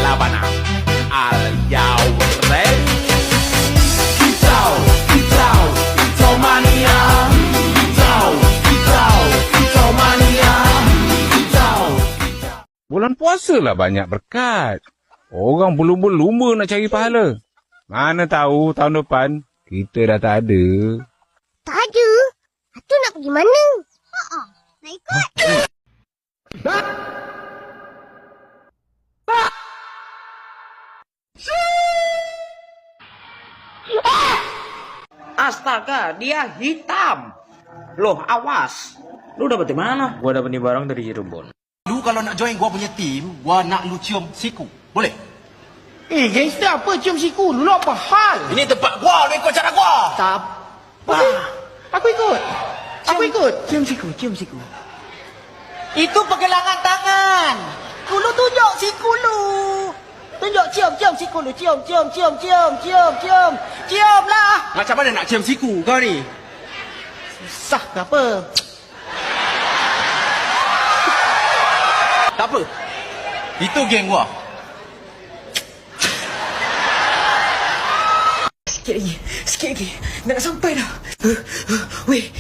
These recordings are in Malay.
Labana. Are you ready? Kicau, kicau, kicau mania. Kicau, kicau, kicau mania. Kicau, kicau. Bulan puasa lah banyak berkat. Orang berlumba-lumba nak cari pahala. Mana tahu tahun depan kita dah tak ada. Tak ada. Atu nak pergi mana? Nak ikut. Astaga, dia hitam. Loh, awas. Lu dapat di mana? Gua dapat ni barang dari Cirebon. Lu kalau nak join gua punya team, gua nak lu cium siku. Boleh? Gangster apa cium siku? Dulu apa hal? Ini tempat gua, lu ikut cara gua. Tak. Okey. Aku ikut. Aku ikut. Cium siku, cium siku. Itu pergelangan tangan. Lu tunjuk siku lu. Tunjuk cium, cium siku lu. Cium, cium, cium, cium, cium, cium. Cium lah. Macam mana nak cium siku kau ni? Susah ke apa? Tak apa. Itu geng gua. Sikit lagi. Nak sampai dah. Weh,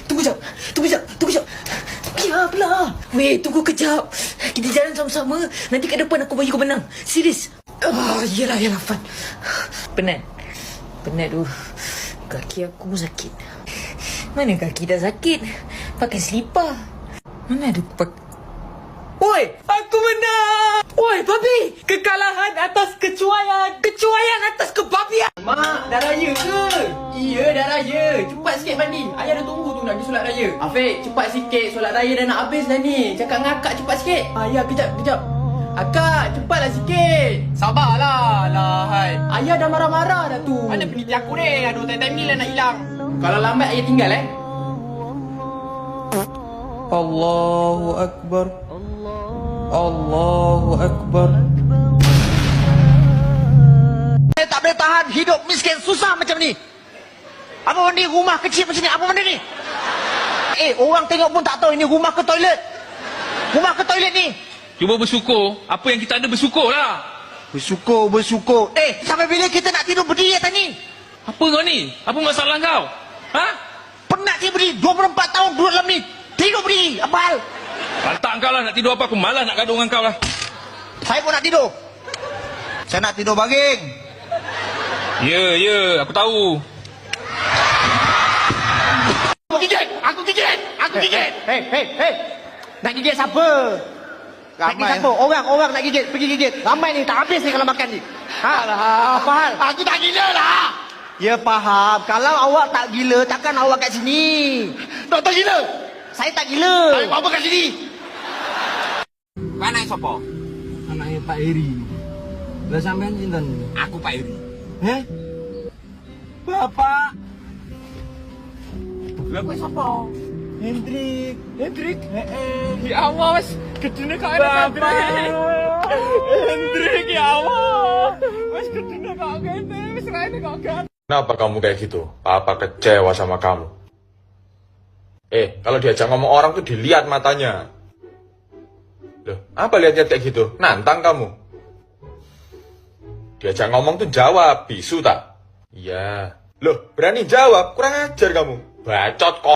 tunggu jap. Tunggu jap. Biarlah. Weh, tunggu kejap. Kita jalan sama-sama. Nanti kat depan aku bagi kau menang. Serius. Yelah, Fan. Penat tu. Kaki aku sakit. Mana kaki dah sakit? Pakai selipar. Mana ada Oi, aku menang! Oi, babi! Kekalahan atas kecuaian! Kecuaian atas kebabian! Mak, dah raya ke? Iya, dah raya. Cepat sikit mandi. Ayah dah tunggu tu nak pergi solat raya. Afiq, cepat sikit. Solat raya dah nak habis dah ni. Cakap dengan akak cepat sikit. Ayah, kejap. Akak, cepatlah sikit. Sabarlah, lahai. Ayah dah marah-marah dah tu. Mana peniti aku ni? Aduh, time ni lah nak hilang. Kalau lambat, ayah tinggal Allahu Akbar. Allahu Akbar. Saya tak boleh tahan hidup miskin susah macam ni. Apa benda ni? Rumah kecil macam ni? Apa benda ni? Orang tengok pun tak tahu ini rumah ke toilet. Rumah ke toilet ni? Cuba bersyukur. Apa yang kita ada bersyukurlah. Bersyukur. Sampai bila kita nak tidur berdiri atas ni? Apa kau ni? Apa masalah kau? Ha? Penat dia berdiri 24 tahun duduk dalam ni. Tidur berdiri. Apa hal? Lantak kau lah nak tidur apa. Aku malas nak gaduh dengan kau lah. Saya pun nak tidur. Saya nak tidur baring. Ya, aku tahu. Aku gigit. Hei. Nak gigit siapa? Nak gigit siapa? Orang nak gigit. Pergi gigit. Ramai ni. Tak habis ni kalau makan ni. Apa hal? Aku tak gila lah. Ya faham. Kalau awak tak gila, takkan awak kat sini. Doktor gila. Saya tak gila. Saya buat apa kat sini? Mana siapa? Anaknya Pak Eri. Lah sampean sinten? Aku Pak Eri. Bapak Lah kowe siapa? Hendrik. Ya Allah, mas. Kedina kau ada Hendrik, ya Allah. Mas, kedina kau ada. Mas, lainnya kau ada. Kenapa kamu kayak gitu? Papa kecewa sama kamu. Kalau diajak ngomong orang tuh dilihat matanya. Loh, apa lihat-lihat kayak gitu? Nantang kamu. Diajak ngomong tuh jawab, bisu tak? Iya. Loh, berani jawab, kurang ajar kamu. Bacot kok.